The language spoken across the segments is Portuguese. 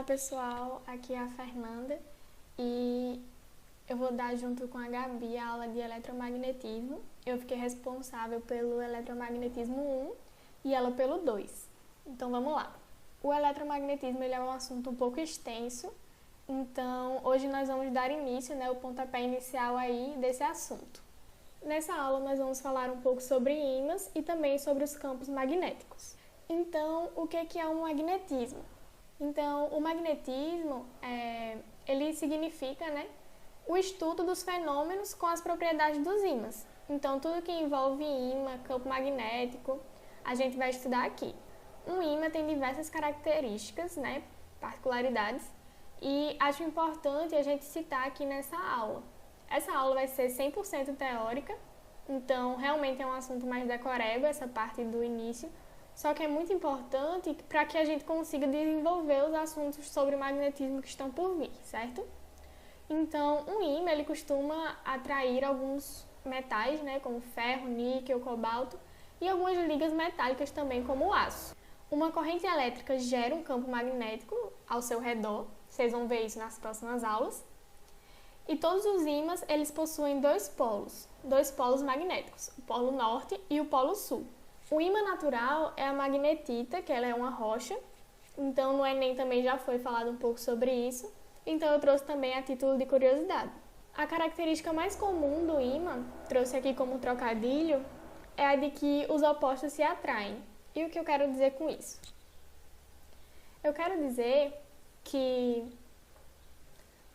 Olá pessoal, aqui é a Fernanda e eu vou dar junto com a Gabi a aula de eletromagnetismo. Eu fiquei responsável pelo eletromagnetismo 1 e ela pelo 2. Então vamos lá. O eletromagnetismo ele é um assunto um pouco extenso, então hoje nós vamos dar início, o pontapé inicial aí desse assunto. Nessa aula nós vamos falar um pouco sobre ímãs e também sobre os campos magnéticos. Então, o que é um magnetismo? Então, o magnetismo, ele significa, o estudo dos fenômenos com as propriedades dos ímãs. Então, tudo que envolve ímã, campo magnético, a gente vai estudar aqui. Um ímã tem diversas características, particularidades, e acho importante a gente citar aqui nessa aula. Essa aula vai ser 100% teórica, então realmente é um assunto mais decoreba, essa parte do início, só que é muito importante para que a gente consiga desenvolver os assuntos sobre magnetismo que estão por vir, certo? Então, um ímã ele costuma atrair alguns metais, como ferro, níquel, cobalto e algumas ligas metálicas também, como o aço. Uma corrente elétrica gera um campo magnético ao seu redor, vocês vão ver isso nas próximas aulas. E todos os ímãs eles possuem dois polos magnéticos, o polo norte e o polo sul. O ímã natural é a magnetita, que ela é uma rocha, então no Enem também já foi falado um pouco sobre isso, então eu trouxe também a título de curiosidade. A característica mais comum do ímã, trouxe aqui como trocadilho, é a de que os opostos se atraem. E o que eu quero dizer com isso? Eu quero dizer que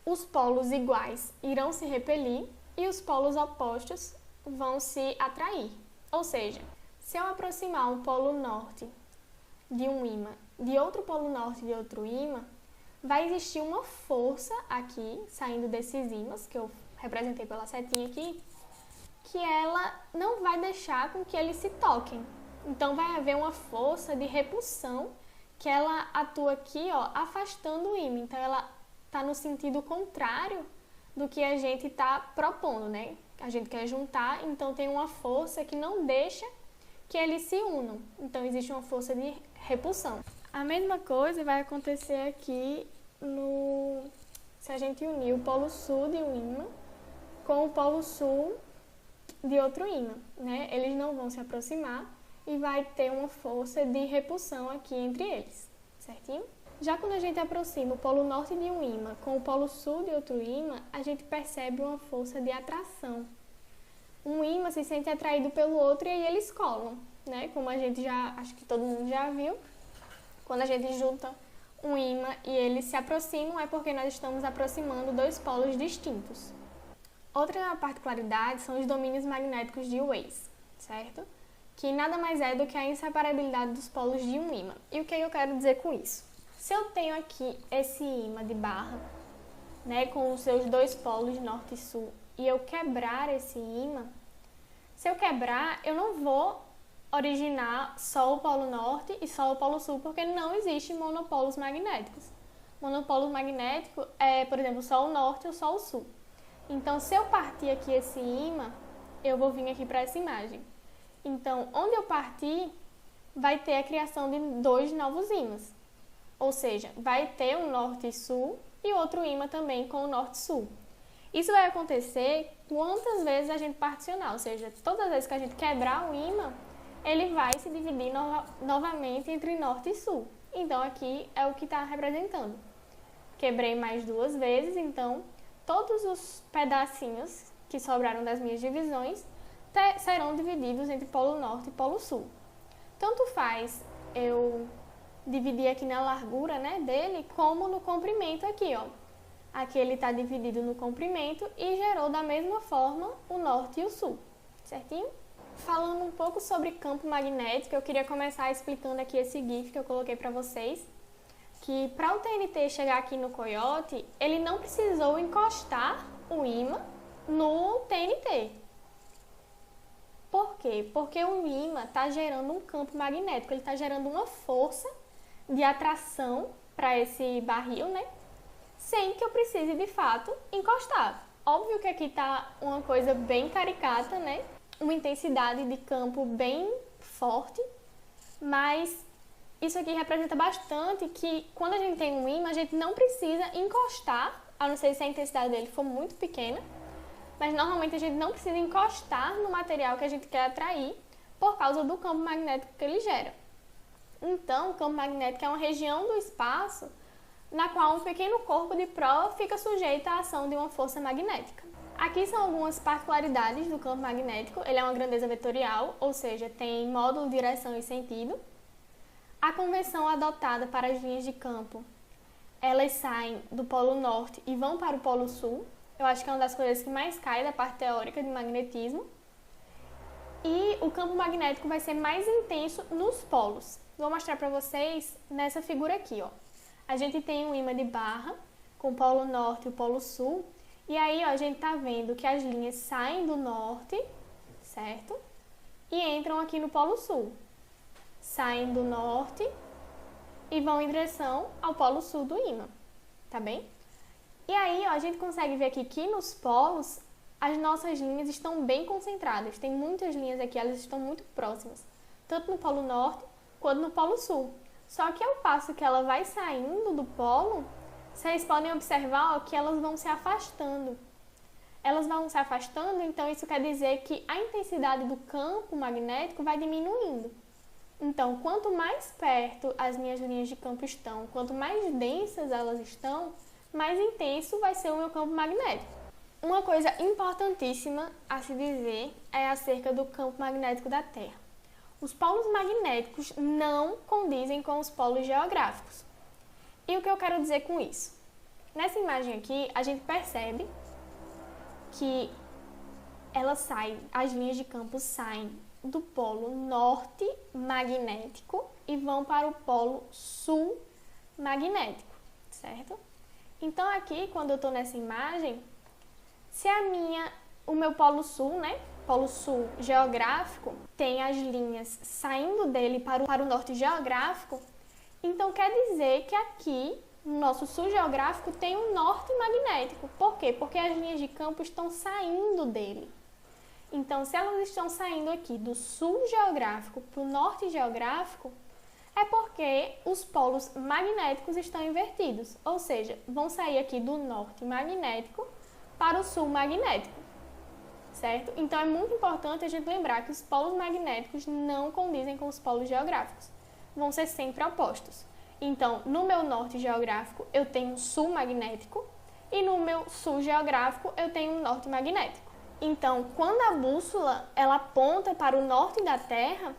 os polos iguais irão se repelir e os polos opostos vão se atrair. Ou seja, se eu aproximar um polo norte de um ímã de outro polo norte de outro ímã, vai existir uma força aqui, saindo desses ímãs, que eu representei pela setinha aqui, que ela não vai deixar com que eles se toquem. Então vai haver uma força de repulsão que ela atua aqui, afastando o ímã. Então ela está no sentido contrário do que a gente está propondo, A gente quer juntar, então tem uma força que não deixa que eles se unam. Então existe uma força de repulsão. A mesma coisa vai acontecer aqui se a gente unir o polo sul de um ímã com o polo sul de outro ímã, Eles não vão se aproximar e vai ter uma força de repulsão aqui entre eles, certinho? Já quando a gente aproxima o polo norte de um ímã com o polo sul de outro ímã, a gente percebe uma força de atração. Um ímã se sente atraído pelo outro e aí eles colam, Como a gente acho que todo mundo já viu, quando a gente junta um ímã e eles se aproximam é porque nós estamos aproximando dois polos distintos. Outra particularidade são os domínios magnéticos de Weiss, certo? Que nada mais é do que a inseparabilidade dos polos de um ímã. E o que eu quero dizer com isso? Se eu tenho aqui esse ímã de barra, com os seus dois polos norte e sul, e eu quebrar esse ímã, se eu quebrar, eu não vou originar só o polo norte e só o polo sul, porque não existe monopolos magnéticos. Monopolo magnético é, por exemplo, só o norte ou só o sul. Então, se eu partir aqui esse ímã, eu vou vir aqui para essa imagem. Então, onde eu partir, vai ter a criação de dois novos ímãs. Ou seja, vai ter um norte e sul e outro ímã também com o norte e sul. Isso vai acontecer quantas vezes a gente particionar, ou seja, todas as vezes que a gente quebrar o ímã, ele vai se dividir novamente entre norte e sul. Então, aqui é o que está representando. Quebrei mais duas vezes, então, todos os pedacinhos que sobraram das minhas divisões serão divididos entre polo norte e polo sul. Tanto faz eu dividir aqui na largura dele, como no comprimento aqui, Aqui ele está dividido no comprimento e gerou da mesma forma o norte e o sul, certinho? Falando um pouco sobre campo magnético, eu queria começar explicando aqui esse GIF que eu coloquei para vocês, que para o TNT chegar aqui no coiote, ele não precisou encostar o ímã no TNT. Por quê? Porque o ímã está gerando um campo magnético, ele está gerando uma força de atração para esse barril, sem que eu precise de fato encostar. Óbvio que aqui está uma coisa bem caricata, Uma intensidade de campo bem forte, mas isso aqui representa bastante que quando a gente tem um ímã, a gente não precisa encostar, a não ser se a intensidade dele for muito pequena, mas normalmente a gente não precisa encostar no material que a gente quer atrair por causa do campo magnético que ele gera. Então, o campo magnético é uma região do espaço na qual um pequeno corpo de prova fica sujeito à ação de uma força magnética. Aqui são algumas particularidades do campo magnético. Ele é uma grandeza vetorial, ou seja, tem módulo, direção e sentido. A convenção adotada para as linhas de campo, elas saem do polo norte e vão para o polo sul. Eu acho que é uma das coisas que mais cai da parte teórica de magnetismo. E o campo magnético vai ser mais intenso nos polos. Vou mostrar para vocês nessa figura aqui, ó. A gente tem um ímã de barra com o polo norte e o polo sul. E aí, ó, a gente tá vendo que as linhas saem do norte, certo? E entram aqui no polo sul. Saem do norte e vão em direção ao polo sul do ímã, tá bem? E aí, ó, a gente consegue ver aqui que nos polos as nossas linhas estão bem concentradas. Tem muitas linhas aqui, elas estão muito próximas, tanto no polo norte quanto no polo sul. Só que ao passo que ela vai saindo do polo, vocês podem observar, ó, que elas vão se afastando. Elas vão se afastando, então isso quer dizer que a intensidade do campo magnético vai diminuindo. Então, quanto mais perto as minhas linhas de campo estão, quanto mais densas elas estão, mais intenso vai ser o meu campo magnético. Uma coisa importantíssima a se dizer é acerca do campo magnético da Terra. Os polos magnéticos não condizem com os polos geográficos. E o que eu quero dizer com isso? Nessa imagem aqui, a gente percebe que as linhas de campo saem do polo norte magnético e vão para o polo sul magnético, certo? Então aqui, quando eu estou nessa imagem, se o meu polo sul, né, polo sul geográfico, tem as linhas saindo dele para o norte geográfico, então quer dizer que aqui, no nosso sul geográfico, tem um norte magnético. Por quê? Porque as linhas de campo estão saindo dele. Então, se elas estão saindo aqui do sul geográfico para o norte geográfico, é porque os polos magnéticos estão invertidos. Ou seja, vão sair aqui do norte magnético para o sul magnético. Certo? Então, é muito importante a gente lembrar que os polos magnéticos não condizem com os polos geográficos. Vão ser sempre opostos. Então, no meu norte geográfico, eu tenho um sul magnético e no meu sul geográfico, eu tenho um norte magnético. Então, quando a bússola ela aponta para o norte da Terra,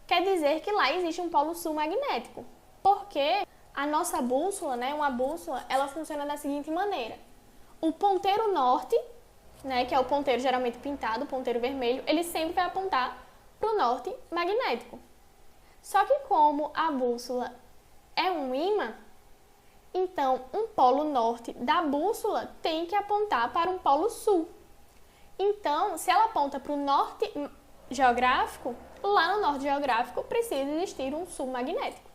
quer dizer que lá existe um polo sul magnético. Porque a nossa bússola, né, uma bússola, ela funciona da seguinte maneira. O ponteiro norte, né, que é o ponteiro geralmente pintado, o ponteiro vermelho, ele sempre vai apontar para o norte magnético. Só que como a bússola é um ímã, então um polo norte da bússola tem que apontar para um polo sul. Então, se ela aponta para o norte geográfico, lá no norte geográfico precisa existir um sul magnético.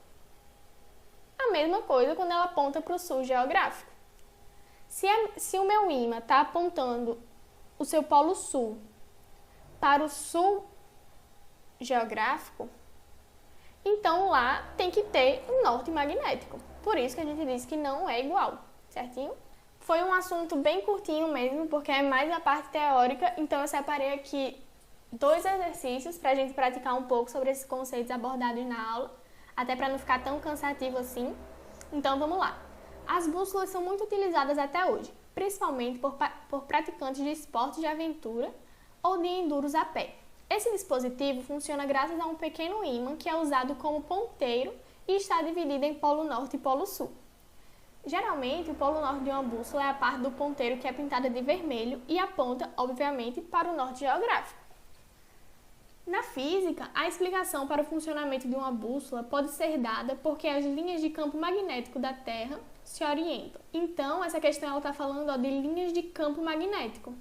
A mesma coisa quando ela aponta para o sul geográfico. Se o meu ímã está apontando o seu polo sul para o sul geográfico, então lá tem que ter um norte magnético. Por isso que a gente diz que não é igual, certinho? Foi um assunto bem curtinho mesmo, porque é mais a parte teórica, então eu separei aqui 2 exercícios para a gente praticar um pouco sobre esses conceitos abordados na aula, até para não ficar tão cansativo assim. Então vamos lá. As bússolas são muito utilizadas até hoje, principalmente por praticantes de esportes de aventura ou de enduros a pé. Esse dispositivo funciona graças a um pequeno ímã que é usado como ponteiro e está dividido em polo norte e polo sul. Geralmente, o polo norte de uma bússola é a parte do ponteiro que é pintada de vermelho e aponta, obviamente, para o norte geográfico. Na física, a explicação para o funcionamento de uma bússola pode ser dada porque as linhas de campo magnético da Terra se orientam. Então, essa questão está falando de linhas de campo magnético.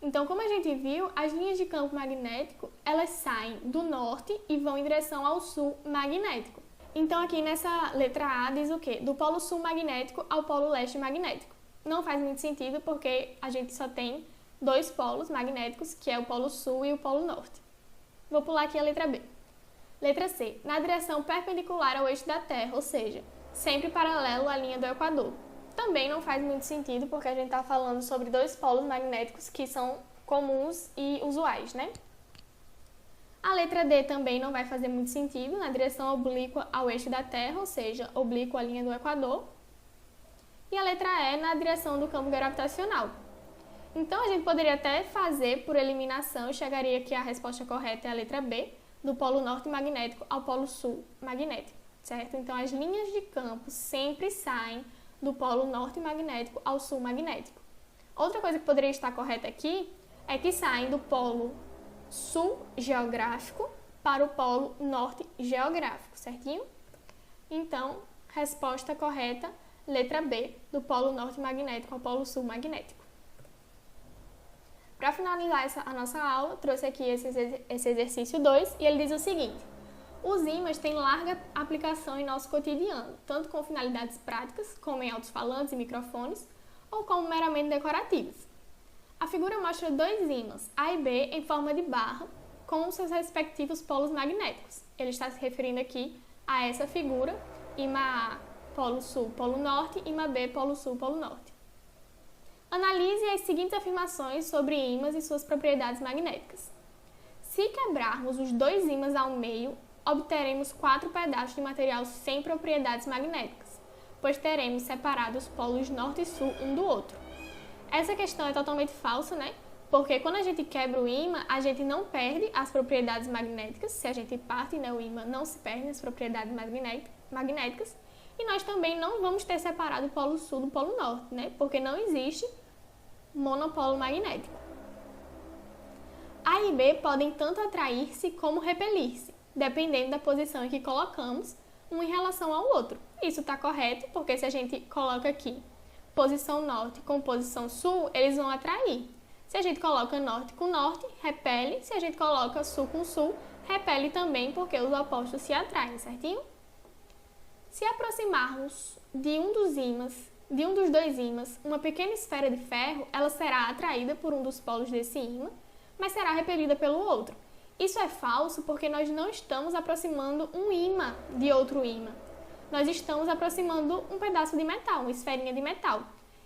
Então, como a gente viu, as linhas de campo magnético, elas saem do norte e vão em direção ao sul magnético. Então, aqui nessa letra A diz o quê? Do polo sul magnético ao polo leste magnético. Não faz muito sentido porque a gente só tem 2 polos magnéticos, que é o polo sul e o polo norte. Vou pular aqui a letra B. Letra C. Na direção perpendicular ao eixo da Terra, ou seja, sempre paralelo à linha do Equador. Também não faz muito sentido, porque a gente está falando sobre dois polos magnéticos que são comuns e usuais, né? A letra D também não vai fazer muito sentido, na direção oblíqua ao eixo da Terra, ou seja, oblíqua à linha do Equador. E a letra E na direção do campo gravitacional. Então, a gente poderia até fazer por eliminação e chegaria que a resposta correta é a letra B, do polo norte magnético ao polo sul magnético, certo? Então, as linhas de campo sempre saem do polo norte magnético ao sul magnético. Outra coisa que poderia estar correta aqui é que saem do polo sul geográfico para o polo norte geográfico, certinho? Então, resposta correta, letra B, do polo norte magnético ao polo sul magnético. Para finalizar a nossa aula, trouxe aqui esse exercício 2 e ele diz o seguinte: os ímãs têm larga aplicação em nosso cotidiano, tanto com finalidades práticas, como em alto-falantes e microfones, ou como meramente decorativas. A figura mostra dois ímãs, A e B, em forma de barra, com seus respectivos polos magnéticos. Ele está se referindo aqui a essa figura, ímã A, polo sul, polo norte, ímã B, polo sul, polo norte. Analise as seguintes afirmações sobre ímãs e suas propriedades magnéticas. Se quebrarmos os dois ímãs ao meio, obteremos 4 pedaços de material sem propriedades magnéticas, pois teremos separado os polos norte e sul um do outro. Essa questão é totalmente falsa, né? Porque quando a gente quebra o ímã, a gente não perde as propriedades magnéticas. Se a gente parte, né, o ímã não se perde as propriedades magnéticas. E nós também não vamos ter separado o polo sul do polo norte, né? Porque não existe monopolo magnético. A e B podem tanto atrair-se como repelir-se, dependendo da posição em que colocamos um em relação ao outro. Isso está correto, porque se a gente coloca aqui posição norte com posição sul, eles vão atrair. Se a gente coloca norte com norte, repele. Se a gente coloca sul com sul, repele também, porque os opostos se atraem, certinho? Se aproximarmos de um dos dois ímãs, uma pequena esfera de ferro, ela será atraída por um dos polos desse ímã, mas será repelida pelo outro. Isso é falso porque nós não estamos aproximando um ímã de outro ímã. Nós estamos aproximando um pedaço de metal, uma esferinha de metal.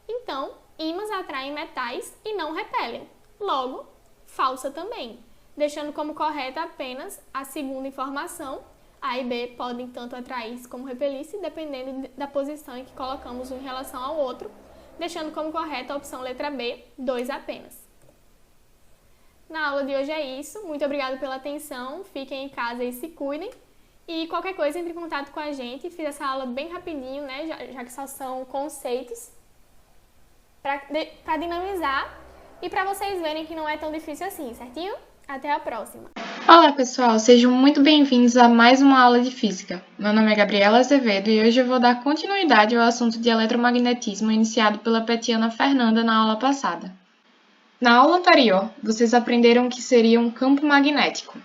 Então, ímãs atraem metais e não repelem. Logo, falsa também, deixando como correta apenas a segunda informação. A e B podem tanto atrair-se como repelir-se, dependendo da posição em que colocamos um em relação ao outro, deixando como correta a opção letra B, 2 apenas. Na aula de hoje é isso. Muito obrigada pela atenção. Fiquem em casa e se cuidem. E qualquer coisa, entre em contato com a gente. Fiz essa aula bem rapidinho, né? Já que só são conceitos, para dinamizar e para vocês verem que não é tão difícil assim, certinho? Até a próxima! Olá pessoal, sejam muito bem-vindos a mais uma aula de Física. Meu nome é Gabriela Azevedo e hoje eu vou dar continuidade ao assunto de eletromagnetismo iniciado pela Petiana Fernanda na aula passada. Na aula anterior, vocês aprenderam o que seria um campo magnético.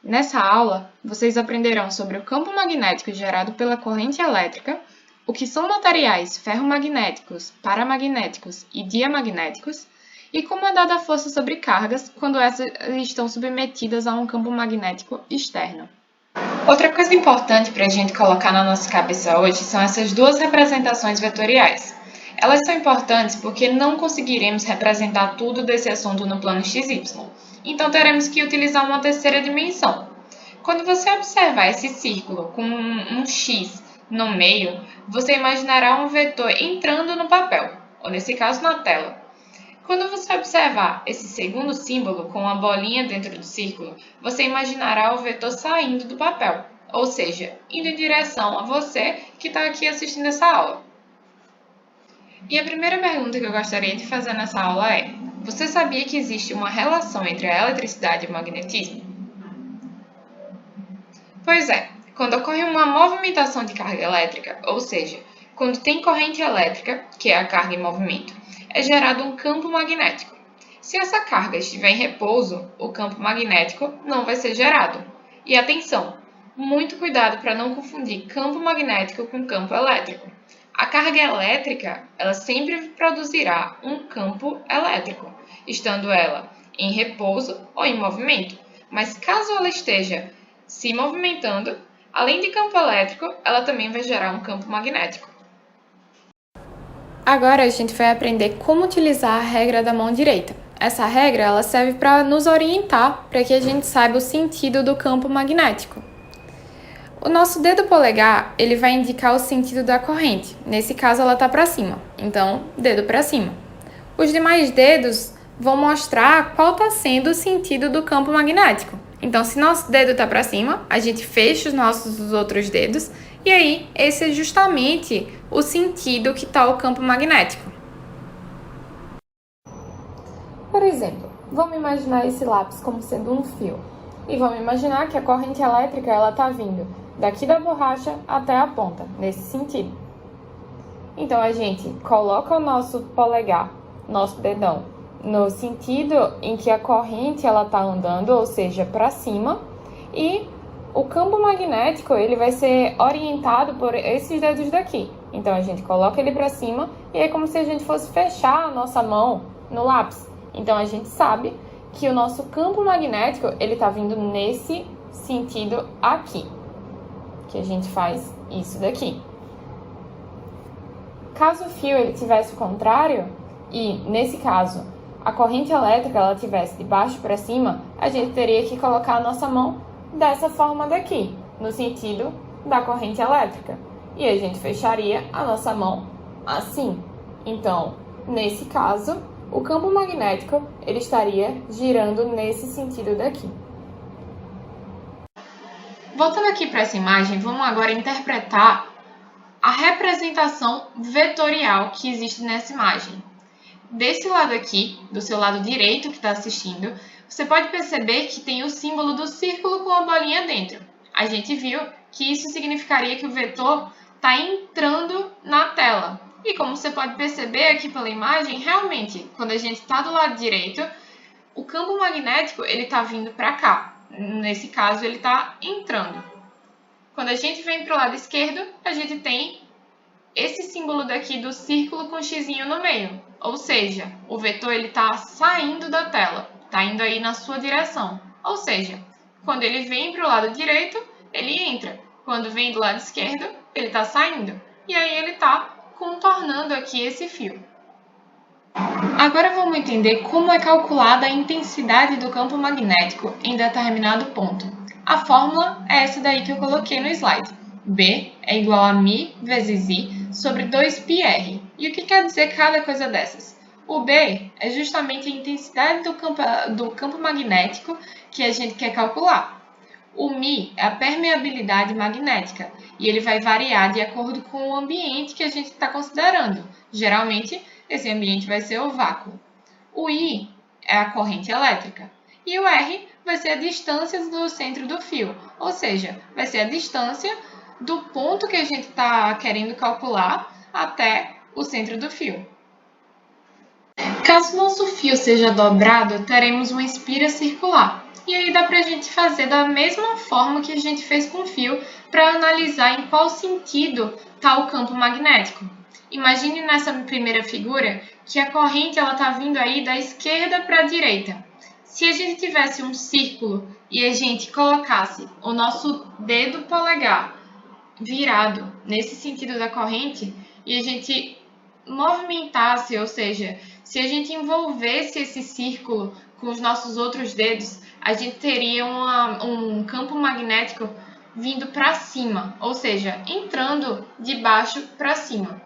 Nessa aula, vocês aprenderão sobre o campo magnético gerado pela corrente elétrica, o que são materiais ferromagnéticos, paramagnéticos e diamagnéticos, e como é dada a força sobre cargas quando essas estão submetidas a um campo magnético externo. Outra coisa importante para a gente colocar na nossa cabeça hoje são essas duas representações vetoriais. Elas são importantes porque não conseguiremos representar tudo desse assunto no plano XY, então teremos que utilizar uma terceira dimensão. Quando você observar esse círculo com um X no meio, você imaginará um vetor entrando no papel, ou nesse caso na tela. Quando você observar esse segundo símbolo com uma bolinha dentro do círculo, você imaginará o vetor saindo do papel, ou seja, indo em direção a você que está aqui assistindo essa aula. E a primeira pergunta que eu gostaria de fazer nessa aula é: você sabia que existe uma relação entre a eletricidade e o magnetismo? Pois é, quando ocorre uma movimentação de carga elétrica, ou seja, quando tem corrente elétrica, que é a carga em movimento, é gerado um campo magnético. Se essa carga estiver em repouso, o campo magnético não vai ser gerado. E atenção, muito cuidado para não confundir campo magnético com campo elétrico. A carga elétrica, ela sempre produzirá um campo elétrico, estando ela em repouso ou em movimento. Mas caso ela esteja se movimentando, além de campo elétrico, ela também vai gerar um campo magnético. Agora a gente vai aprender como utilizar a regra da mão direita. Essa regra ela serve para nos orientar, para que a gente saiba o sentido do campo magnético. O nosso dedo polegar ele vai indicar o sentido da corrente. Nesse caso, ela está para cima, então dedo para cima. Os demais dedos vão mostrar qual está sendo o sentido do campo magnético. Então, se nosso dedo está para cima, a gente fecha os nossos outros dedos e aí esse é justamente o sentido que está o campo magnético. Por exemplo, vamos imaginar esse lápis como sendo um fio e vamos imaginar que a corrente elétrica ela está vindo daqui da borracha até a ponta, nesse sentido. Então, a gente coloca o nosso polegar, nosso dedão, no sentido em que a corrente ela está andando, ou seja, para cima, e o campo magnético ele vai ser orientado por esses dedos daqui. Então, a gente coloca ele para cima e é como se a gente fosse fechar a nossa mão no lápis. Então, a gente sabe que o nosso campo magnético ele está vindo nesse sentido aqui, que a gente faz isso daqui. Caso o fio ele tivesse o contrário, e nesse caso a corrente elétrica ela tivesse de baixo para cima, a gente teria que colocar a nossa mão dessa forma daqui, no sentido da corrente elétrica. E a gente fecharia a nossa mão assim. Então, nesse caso, o campo magnético ele estaria girando nesse sentido daqui. Voltando aqui para essa imagem, vamos agora interpretar a representação vetorial que existe nessa imagem. Desse lado aqui, do seu lado direito que está assistindo, você pode perceber que tem o símbolo do círculo com a bolinha dentro. A gente viu que isso significaria que o vetor está entrando na tela. E como você pode perceber aqui pela imagem, realmente, quando a gente está do lado direito, o campo magnético está vindo para cá. Nesse caso, ele está entrando. Quando a gente vem para o lado esquerdo, a gente tem esse símbolo daqui do círculo com um xizinho no meio. Ou seja, o vetor está saindo da tela, está indo aí na sua direção. Ou seja, quando ele vem para o lado direito, ele entra. Quando vem do lado esquerdo, ele está saindo. E aí ele está contornando aqui esse fio. Agora vamos entender como é calculada a intensidade do campo magnético em determinado ponto. A fórmula é essa daí que eu coloquei no slide. B é igual a μ vezes I sobre 2πr. E o que quer dizer cada coisa dessas? O B é justamente a intensidade do campo magnético que a gente quer calcular. O μ é a permeabilidade magnética e ele vai variar de acordo com o ambiente que a gente está considerando. Geralmente, esse ambiente vai ser o vácuo. O I é a corrente elétrica e o R vai ser a distância do centro do fio, ou seja, vai ser a distância do ponto que a gente está querendo calcular até o centro do fio. Caso nosso fio seja dobrado, teremos uma espira circular. E aí dá para a gente fazer da mesma forma que a gente fez com o fio para analisar em qual sentido está o campo magnético. Imagine nessa primeira figura que a corrente está vindo aí da esquerda para a direita. Se a gente tivesse um círculo e a gente colocasse o nosso dedo polegar virado nesse sentido da corrente e a gente movimentasse, ou seja, se a gente envolvesse esse círculo com os nossos outros dedos, a gente teria um campo magnético vindo para cima, ou seja, entrando de baixo para cima.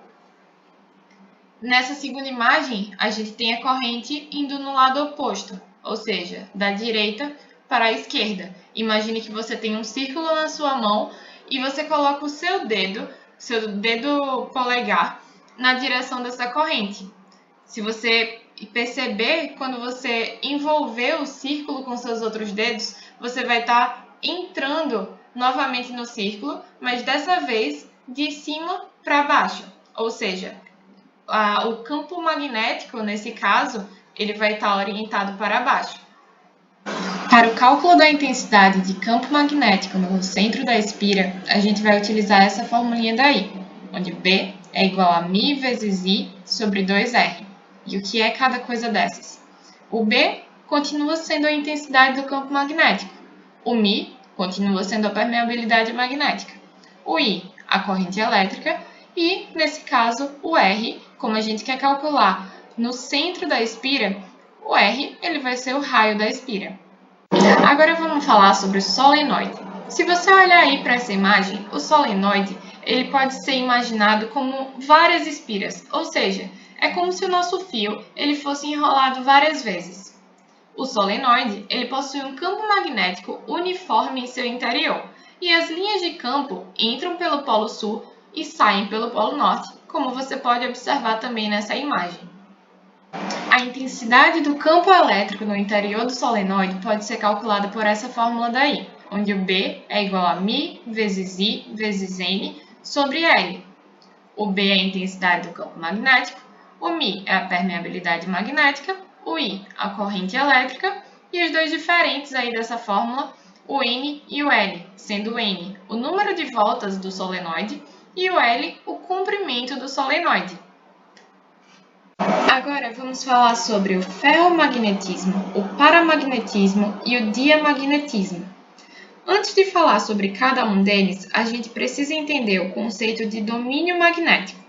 Nessa segunda imagem, a gente tem a corrente indo no lado oposto, ou seja, da direita para a esquerda. Imagine que você tem um círculo na sua mão e você coloca o seu dedo polegar, na direção dessa corrente. Se você perceber, quando você envolver o círculo com seus outros dedos, você vai estar entrando novamente no círculo, mas dessa vez de cima para baixo. Ou seja, o campo magnético, nesse caso, ele vai estar orientado para baixo. Para o cálculo da intensidade de campo magnético no centro da espira, a gente vai utilizar essa formulinha daí, onde B é igual a μ vezes I sobre 2R. E o que é cada coisa dessas? O B continua sendo a intensidade do campo magnético. O μ continua sendo a permeabilidade magnética. O I, a corrente elétrica, e, nesse caso, o R, como a gente quer calcular no centro da espira, o R ele vai ser o raio da espira. Agora vamos falar sobre o solenoide. Se você olhar aí para essa imagem, o solenoide ele pode ser imaginado como várias espiras, ou seja, é como se o nosso fio ele fosse enrolado várias vezes. O solenoide ele possui um campo magnético uniforme em seu interior, e as linhas de campo entram pelo polo sul e saem pelo polo norte, como você pode observar também nessa imagem. A intensidade do campo elétrico no interior do solenoide pode ser calculada por essa fórmula daí, onde o B é igual a μ vezes I vezes N sobre L. O B é a intensidade do campo magnético, o μ é a permeabilidade magnética, o I a corrente elétrica e os dois diferentes aí dessa fórmula, o N e o L, sendo o N o número de voltas do solenoide e o L o comprimento do solenoide. Agora vamos falar sobre o ferromagnetismo, o paramagnetismo e o diamagnetismo. Antes de falar sobre cada um deles, a gente precisa entender o conceito de domínio magnético.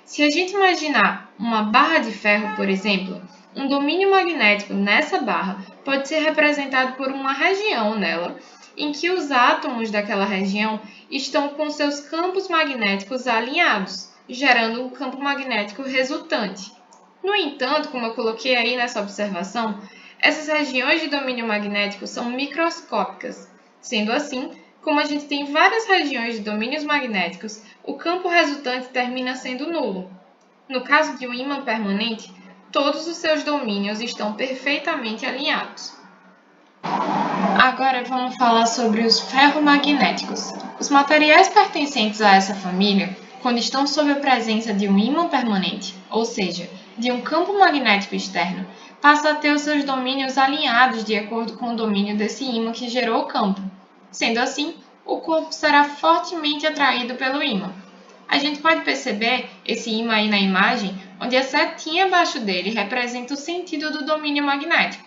Se a gente imaginar uma barra de ferro, por exemplo, um domínio magnético nessa barra pode ser representado por uma região nela, em que os átomos daquela região estão com seus campos magnéticos alinhados, gerando um campo magnético resultante. No entanto, como eu coloquei aí nessa observação, essas regiões de domínio magnético são microscópicas. Sendo assim, como a gente tem várias regiões de domínios magnéticos, o campo resultante termina sendo nulo. No caso de um ímã permanente, todos os seus domínios estão perfeitamente alinhados. Agora vamos falar sobre os ferromagnéticos. Os materiais pertencentes a essa família, quando estão sob a presença de um ímã permanente, ou seja, de um campo magnético externo, passam a ter os seus domínios alinhados de acordo com o domínio desse ímã que gerou o campo. Sendo assim, o corpo será fortemente atraído pelo ímã. A gente pode perceber esse ímã aí na imagem, onde a setinha abaixo dele representa o sentido do domínio magnético.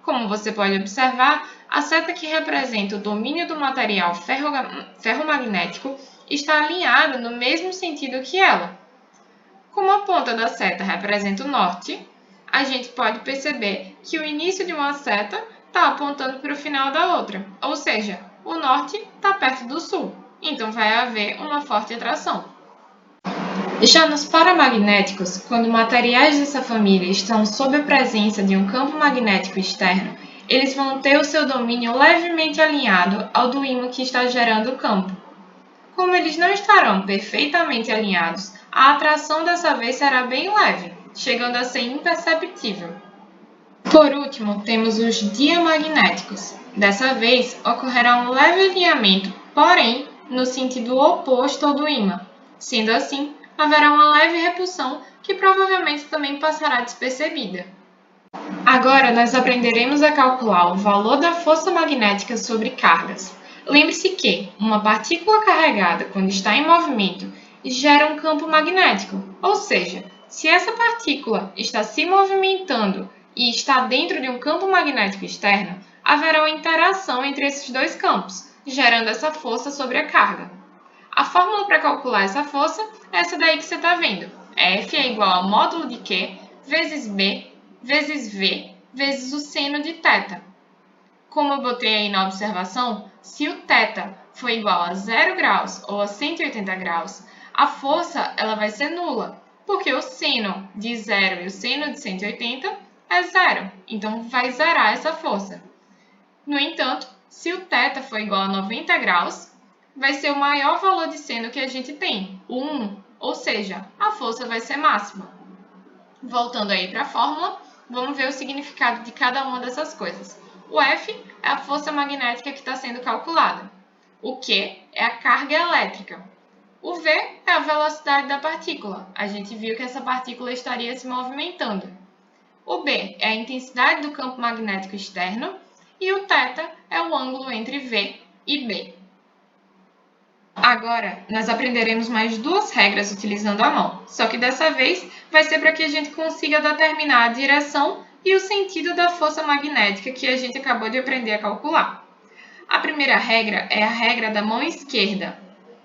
Como você pode observar, a seta que representa o domínio do material ferromagnético está alinhada no mesmo sentido que ela. Como a ponta da seta representa o norte, a gente pode perceber que o início de uma seta está apontando para o final da outra, ou seja, o norte está perto do sul, então vai haver uma forte atração. Já nos paramagnéticos, quando materiais dessa família estão sob a presença de um campo magnético externo, eles vão ter o seu domínio levemente alinhado ao do ímã que está gerando o campo. Como eles não estarão perfeitamente alinhados, a atração dessa vez será bem leve, chegando a ser imperceptível. Por último, temos os diamagnéticos. Dessa vez, ocorrerá um leve alinhamento, porém, no sentido oposto ao do ímã. Sendo assim, haverá uma leve repulsão que provavelmente também passará despercebida. Agora, nós aprenderemos a calcular o valor da força magnética sobre cargas. Lembre-se que uma partícula carregada, quando está em movimento, gera um campo magnético, ou seja, se essa partícula está se movimentando e está dentro de um campo magnético externo, haverá uma interação entre esses dois campos, gerando essa força sobre a carga. A fórmula para calcular essa força é essa daí que você está vendo. F é igual ao módulo de Q vezes B vezes V vezes o seno de θ. Como eu botei aí na observação, se o θ for igual a 0 graus ou a 180 graus, a força ela vai ser nula, porque o seno de 0 e o seno de 180 é zero, então vai zerar essa força. No entanto, se o θ for igual a 90 graus, vai ser o maior valor de seno que a gente tem, o 1, ou seja, a força vai ser máxima. Voltando aí para a fórmula, vamos ver o significado de cada uma dessas coisas. O F é a força magnética que está sendo calculada. O Q é a carga elétrica. O V é a velocidade da partícula. A gente viu que essa partícula estaria se movimentando. O B é a intensidade do campo magnético externo. E o θ é o ângulo entre V e B. Agora, nós aprenderemos mais duas regras utilizando a mão, só que dessa vez vai ser para que a gente consiga determinar a direção e o sentido da força magnética que a gente acabou de aprender a calcular. A primeira regra é a regra da mão esquerda.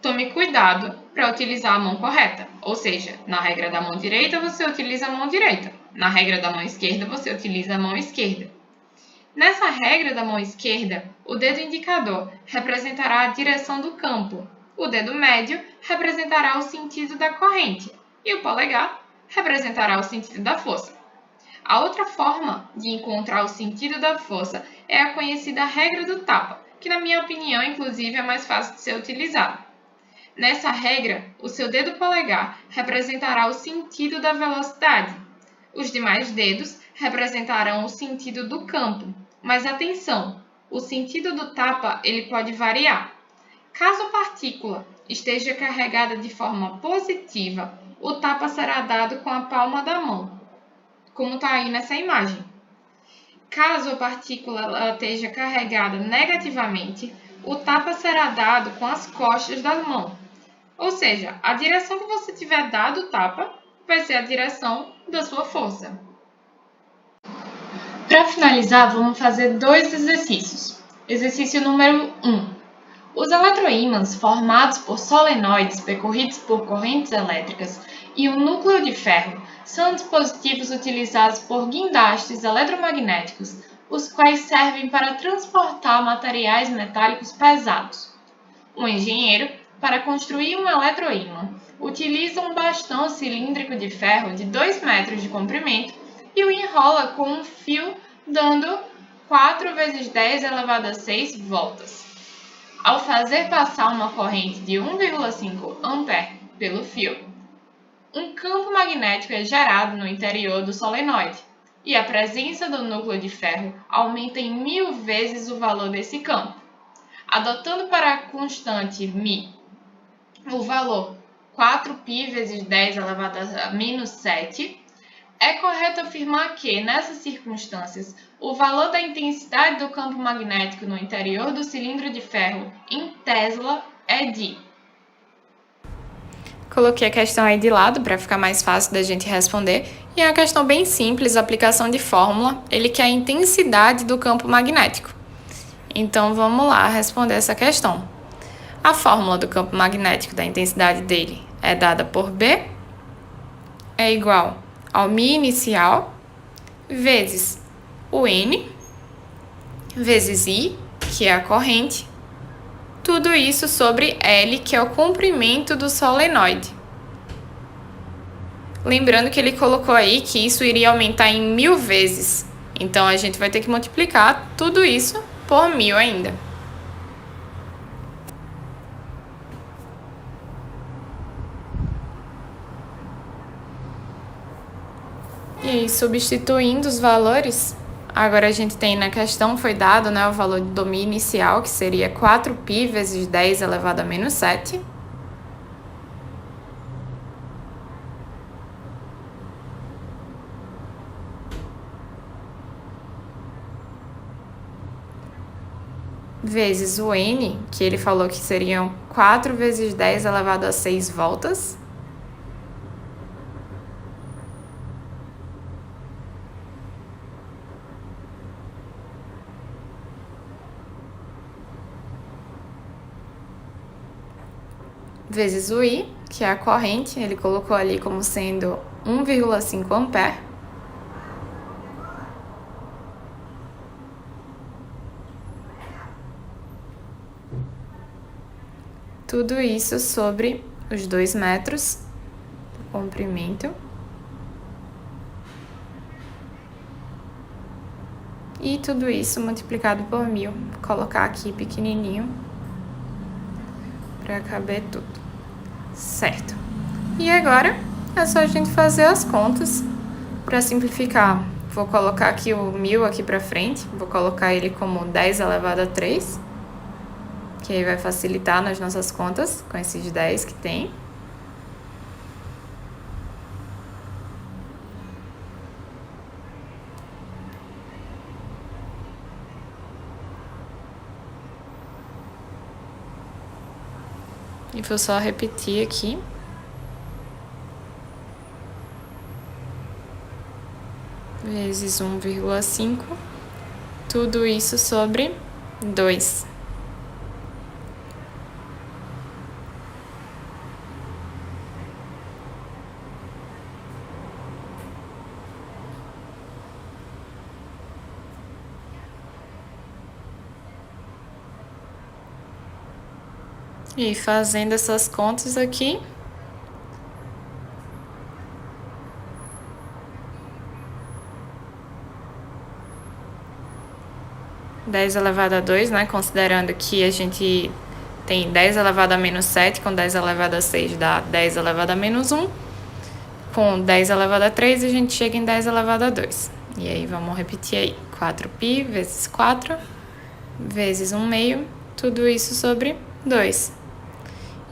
Tome cuidado para utilizar a mão correta, ou seja, na regra da mão direita você utiliza a mão direita, na regra da mão esquerda você utiliza a mão esquerda. Nessa regra da mão esquerda, o dedo indicador representará a direção do campo, o dedo médio representará o sentido da corrente e o polegar representará o sentido da força. A outra forma de encontrar o sentido da força é a conhecida regra do tapa, que na minha opinião, inclusive, é mais fácil de ser utilizada. Nessa regra, o seu dedo polegar representará o sentido da velocidade. Os demais dedos representarão o sentido do campo. Mas atenção, o sentido do tapa ele pode variar. Caso a partícula esteja carregada de forma positiva, o tapa será dado com a palma da mão, como está aí nessa imagem. Caso a partícula esteja carregada negativamente, o tapa será dado com as costas da mão. Ou seja, a direção que você tiver dado o tapa vai ser a direção da sua força. Para finalizar, vamos fazer 2 exercícios. Exercício número 1. Os eletroímãs formados por solenoides percorridos por correntes elétricas e um núcleo de ferro são dispositivos utilizados por guindastes eletromagnéticos, os quais servem para transportar materiais metálicos pesados. Um engenheiro, para construir um eletroímã, utiliza um bastão cilíndrico de ferro de 2 metros de comprimento e o enrola com um fio dando 4 vezes 10 elevado a 6 voltas. Ao fazer passar uma corrente de 1,5 A pelo fio, um campo magnético é gerado no interior do solenoide e a presença do núcleo de ferro aumenta em 1000 vezes o valor desse campo. Adotando para a constante μ o valor 4π vezes 10 elevado a menos 7, é correto afirmar que, nessas circunstâncias, o valor da intensidade do campo magnético no interior do cilindro de ferro em Tesla é de... Coloquei a questão aí de lado para ficar mais fácil da gente responder. E é uma questão bem simples, aplicação de fórmula. Ele quer a intensidade do campo magnético. Então, vamos lá responder essa questão. A fórmula do campo magnético, da intensidade dele, é dada por B, é igual ao μ inicial, vezes o N, vezes I, que é a corrente, tudo isso sobre L, que é o comprimento do solenoide. Lembrando que ele colocou aí que isso iria aumentar em 1000 vezes, então a gente vai ter que multiplicar tudo isso por 1000 ainda. E aí, substituindo os valores, agora a gente tem na questão, foi dado, né, o valor do μ inicial, que seria 4π vezes 10 elevado a menos 7. Vezes o N, que ele falou que seriam 4 vezes 10 elevado a 6 voltas. Vezes o I, que é a corrente, ele colocou ali como sendo 1,5 A. Tudo isso sobre os 2 metros de comprimento. E tudo isso multiplicado por 1000. Vou colocar aqui pequenininho para caber tudo. Certo. E agora é só a gente fazer as contas. Para simplificar, vou colocar aqui o 1000 aqui para frente. Vou colocar ele como 10 elevado a 3. Que aí vai facilitar nas nossas contas com esses 10 que tem. E vou só repetir aqui. Vezes 1,5. Tudo isso sobre 2. E fazendo essas contas aqui, (10 elevado a 2, né? Considerando que a gente tem 10 elevado a menos 7 com 10 elevado a 6 dá 10 elevado a menos 1. Com 10 elevado a 3 a gente chega em 10 elevado a 2. E aí vamos repetir aí. 4π vezes 4 vezes 1/2, tudo isso sobre 2.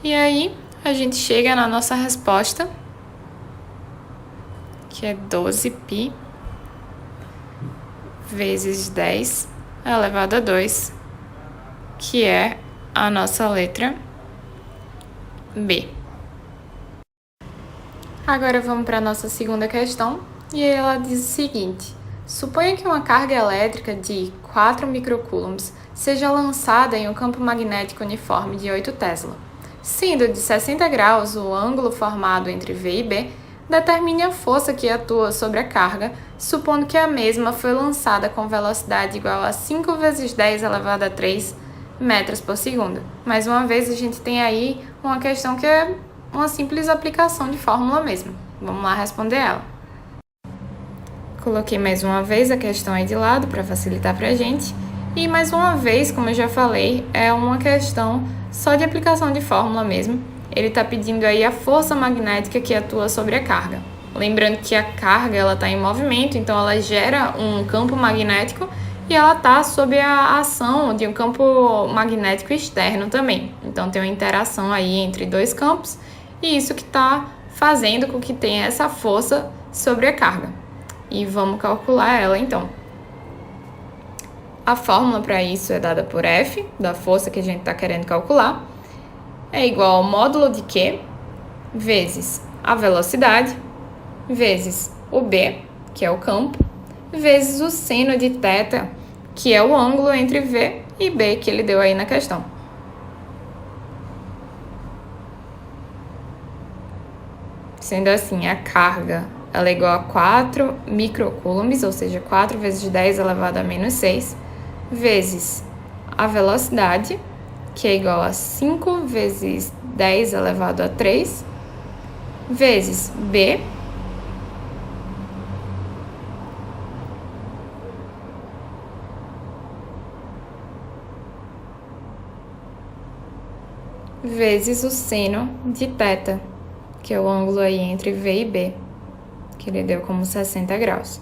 E aí a gente chega na nossa resposta, que é 12π vezes 10 elevado a 2, que é a nossa letra B. Agora vamos para a nossa segunda questão, e ela diz o seguinte: suponha que uma carga elétrica de 4 microcoulombs seja lançada em um campo magnético uniforme de 8 Tesla. Sendo de 60 graus o ângulo formado entre V e B, determine a força que atua sobre a carga, supondo que a mesma foi lançada com velocidade igual a 5 vezes 10 elevado a 3 metros por segundo. Mais uma vez, a gente tem aí uma questão que é uma simples aplicação de fórmula mesmo. Vamos lá responder ela. Coloquei mais uma vez a questão aí de lado para facilitar para a gente. E mais uma vez, como eu já falei, é uma questão só de aplicação de fórmula mesmo. Ele está pedindo aí a força magnética que atua sobre a carga. Lembrando que a carga está em movimento, então ela gera um campo magnético e ela está sob a ação de um campo magnético externo também. Então tem uma interação aí entre dois campos e isso que está fazendo com que tenha essa força sobre a carga. E vamos calcular ela então. A fórmula para isso é dada por F, da força que a gente está querendo calcular, é igual ao módulo de Q vezes a velocidade, vezes o B, que é o campo, vezes o seno de θ, que é o ângulo entre V e B que ele deu aí na questão. Sendo assim, a carga ela é igual a 4 microcoulombs, ou seja, 4 vezes 10 elevado a menos 6, vezes a velocidade, que é igual a 5 vezes 10 elevado a 3, vezes B, vezes o seno de θ, que é o ângulo aí entre V e B, que ele deu como 60 graus.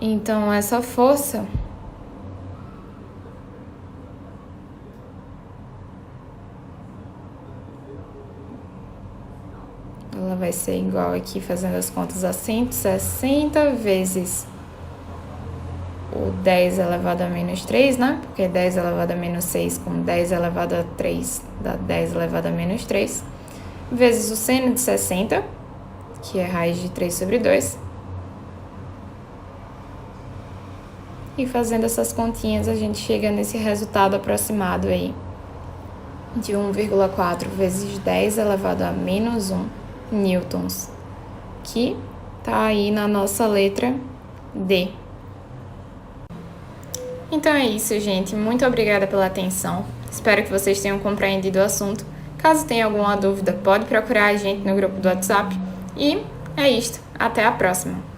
Então, essa força ela vai ser igual aqui, fazendo as contas, a 160 vezes o 10 elevado a menos 3, né? Porque 10 elevado a menos 6 com 10 elevado a 3 dá 10 elevado a menos 3, vezes o seno de 60, que é raiz de 3 sobre 2. E fazendo essas continhas, a gente chega nesse resultado aproximado aí de 1,4 vezes 10 elevado a menos 1 newtons, que tá aí na nossa letra D. Então é isso, gente. Muito obrigada pela atenção. Espero que vocês tenham compreendido o assunto. Caso tenha alguma dúvida, pode procurar a gente no grupo do WhatsApp. E é isto. Até a próxima!